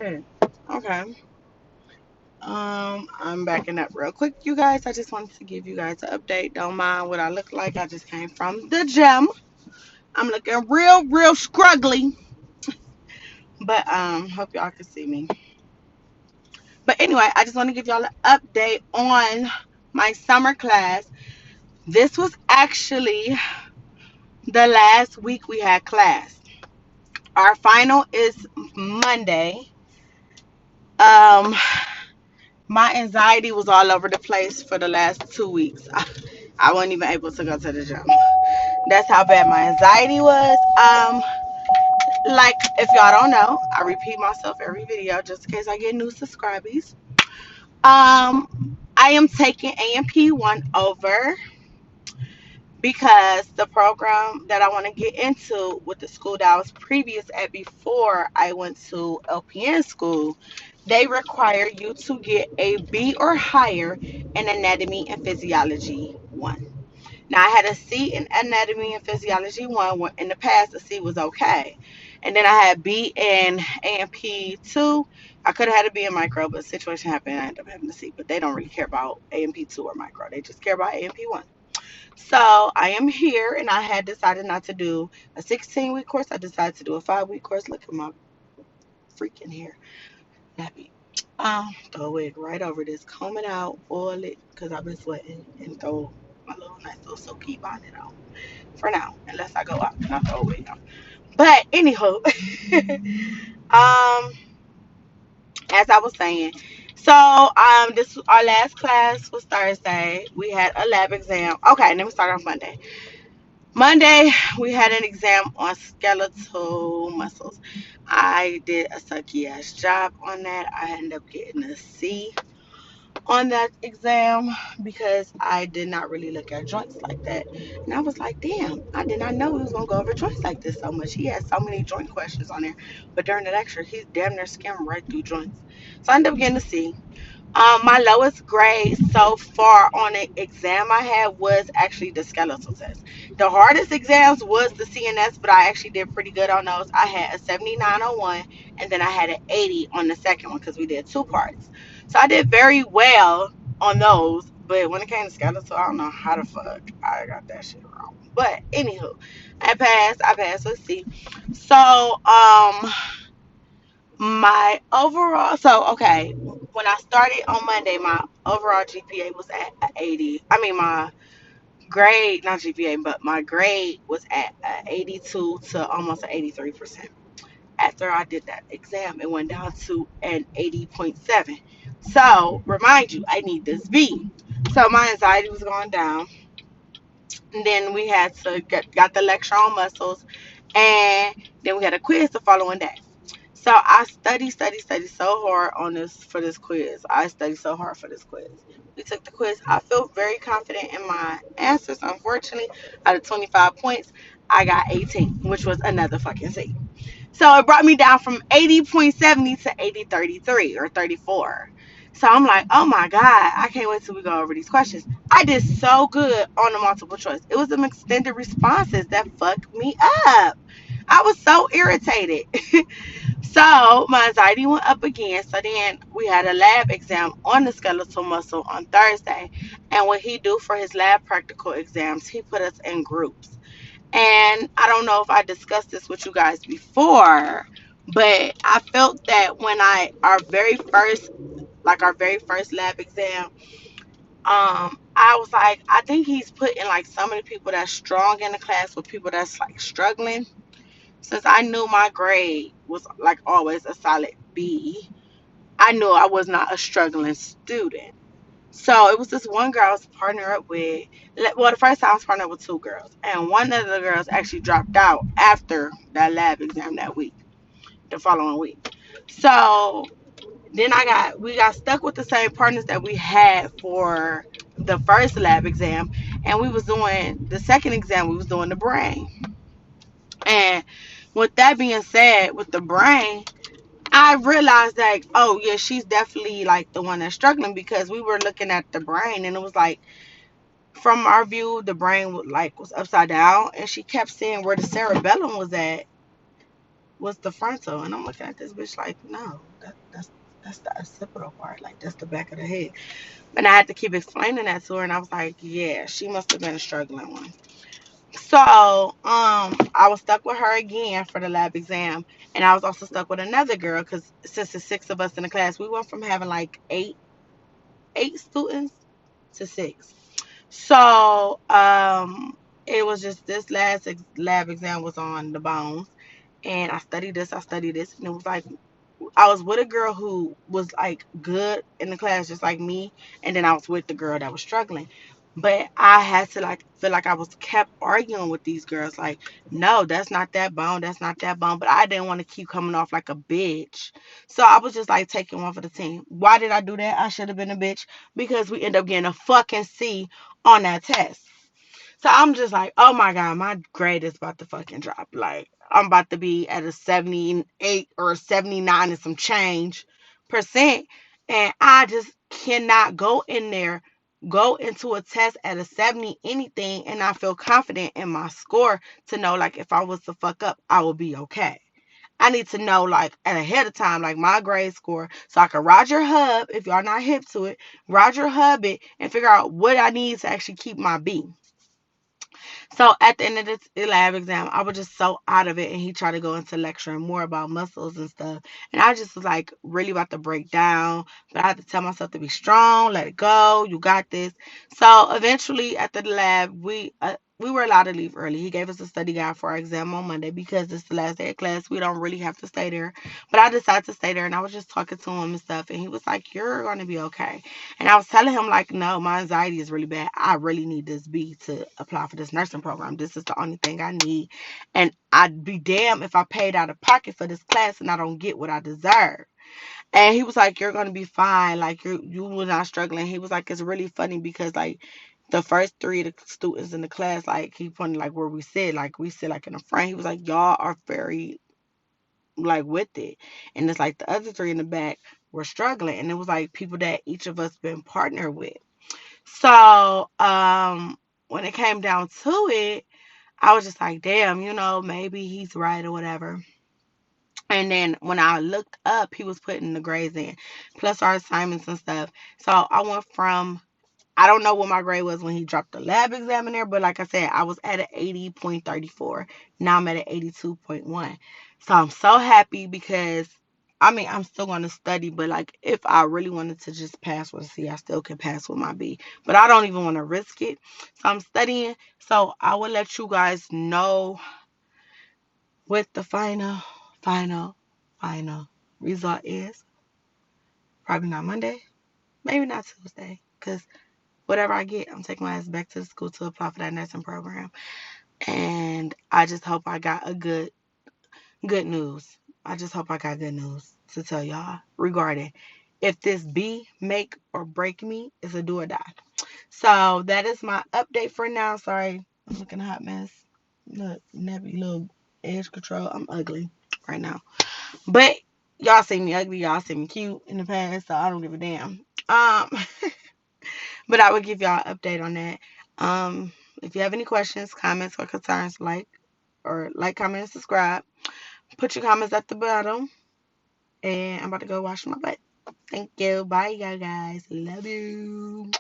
shit. Okay. I'm backing up real quick, you guys. I just wanted to give you guys an update. Don't mind what I look like. I just came from the gym. I'm looking real scruggly. But hope y'all can see me. But anyway, I just want to give y'all an update on my summer class. This was actually the last week we had class. Our final is Monday. Um, my anxiety was all over the place for the last 2 weeks. I wasn't even able to go to the gym. That's how bad my anxiety was. Like if y'all don't know, I repeat myself every video just in case I get new subscribers. I am taking AMP1 over because the program that I want to get into with the school that I was previous at before I went to LPN school, they require you to get a B or higher in anatomy and physiology one. Now I had a C in anatomy and physiology one. In the past, a C was okay, and then I had B in AMP two. I could have had a B in micro, but the situation happened. I ended up having a C. But they don't really care about AMP two or micro. They just care about AMP one. So I am here, and I had decided not to do a 16-week course. I decided to do a 5-week course. Look at my freaking hair, nappy. Throw a wig right over this, comb it out, oil it, cause I've been sweating, and throw my little nice little silky bonnet on for now, unless I go out and I throw a wig on. But anywho, um, as I was saying, so this our last class was Thursday. We had a lab exam. Okay, let me start off Monday. Monday, we had an exam on skeletal muscles. I did a sucky ass job on that. I ended up getting a C on that exam because I did not really look at joints like that. And I was like, damn, I did not know he was going to go over joints like this so much. He had so many joint questions on there. But during the lecture, he's damn near skimmed right through joints. So I ended up getting a C. My lowest grade so far on the exam I had was actually the skeletal test. The hardest exams was the CNS, but I actually did pretty good on those. I had a 79 on one, and then I had an 80 on the second one because we did two parts. So I did very well on those, but when it came to skeletal, I don't know how the fuck I got that shit wrong. But anywho, I passed. Let's see. So, my overall, so okay, when I started on Monday, my overall GPA was at a 80. I mean, my grade, not GPA, but my grade was at a 82 to almost an 83%. After I did that exam, it went down to an 80.7. So, remind you, I need this B. So, my anxiety was going down. And then we had to got the lecture on muscles, and then we had a quiz the following day. So I studied so hard on this for this quiz. I studied so hard for this quiz. We took the quiz. I feel very confident in my answers. Unfortunately, out of 25 points, I got 18, which was another fucking C. So it brought me down from 80.70 to 80.33 or 34. So I'm like, oh my God, I can't wait till we go over these questions. I did so good on the multiple choice. It was them extended responses that fucked me up. I was so irritated. So my anxiety went up again. So then we had a lab exam on the skeletal muscle on Thursday. And what he do for his lab practical exams, he put us in groups. And I don't know if I discussed this with you guys before, but I felt that when our very first lab exam, I was like, I think he's putting like so many people that's strong in the class with people that's like struggling. Since I knew my grade was like always a solid B, I knew I was not a struggling student. So it was this one girl I was partnered up with. Well, the first time I was partnered up with two girls, and one of the girls actually dropped out after that lab exam that week, the following week. So then we got stuck with the same partners that we had for the first lab exam, and we was doing the second exam. We was doing the brain, and with that being said, with the brain, I realized like, oh yeah, she's definitely like the one that's struggling because we were looking at the brain and it was like from our view the brain was upside down and she kept seeing where the cerebellum was at was the frontal. And I'm looking at this bitch like, no, that's the occipital part. Like, that's the back of the head. And I had to keep explaining that to her. And I was like, yeah, she must have been a struggling one. So, I was stuck with her again for the lab exam. And I was also stuck with another girl because since the six of us in the class, we went from having like eight students to six. So, it was just this last lab exam was on the bones, and I studied this, and it was like I was with a girl who was like good in the class, just like me, and then I was with the girl that was struggling. But I had to like feel like I was kept arguing with these girls, like, no, that's not that bone, that's not that bone. But I didn't want to keep coming off like a bitch. So I was just like taking one for the team. Why did I do that? I should have been a bitch because we end up getting a fucking C on that test. So I'm just like, oh my God, my grade is about to fucking drop. Like, I'm about to be at a 78 or a 79 and some change percent. And I just cannot go into a test at a 70 anything, and I feel confident in my score to know, like, if I was to fuck up, I will be okay. I need to know, like, at ahead of time, like, my grade score, so I can Roger Hub, if y'all not hip to it, Roger Hub it and figure out what I need to actually keep my B. So at the end of the lab exam, I was just so out of it, and he tried to go into lecturing more about muscles and stuff. And I just was like really about to break down, but I had to tell myself to be strong, let it go, you got this. So eventually, after the lab, we were allowed to leave early. He gave us a study guide for our exam on Monday because it's the last day of class. We don't really have to stay there, but I decided to stay there, and I was just talking to him and stuff. And he was like, "You're going to be okay." And I was telling him, like, no, my anxiety is really bad. I really need this B to apply for this nursing program. This is the only thing I need. And I'd be damned if I paid out of pocket for this class and I don't get what I deserve. And he was like, you're going to be fine. Like, you were not struggling. He was like, it's really funny because, like, the first three of the students in the class, like, he pointed, like, where we sit, like, in the front. He was like, y'all are very, like, with it. And it's like the other three in the back were struggling. And it was like people that each of us been partnered with. So, when it came down to it, I was just like, damn, maybe he's right or whatever. And then when I looked up, he was putting the grades in, plus our assignments and stuff. So I went from, I don't know what my grade was when he dropped the lab exam in there, but like I said, I was at an 80.34. Now I'm at an 82.1. So I'm so happy because, I mean, I'm still going to study, but like if I really wanted to just pass with a C, I still can pass with my B. But I don't even want to risk it. So I'm studying. So I will let you guys know what the final, final result is. Probably not Monday, maybe not Tuesday, because whatever I get, I'm taking my ass back to the school to apply for that nursing program. And I just hope I got a good news. I just hope I got good news to tell y'all regarding if this B make or break me, is a do or die. So that is my update for now. Sorry, I'm looking a hot mess. Look, nappy little edge control. I'm ugly right now. But y'all see me ugly, y'all see me cute in the past, so I don't give a damn. Um But I will give y'all an update on that. If you have any questions, comments, or concerns, comment, and subscribe. Put your comments at the bottom. And I'm about to go wash my butt. Thank you. Bye, you guys. Love you.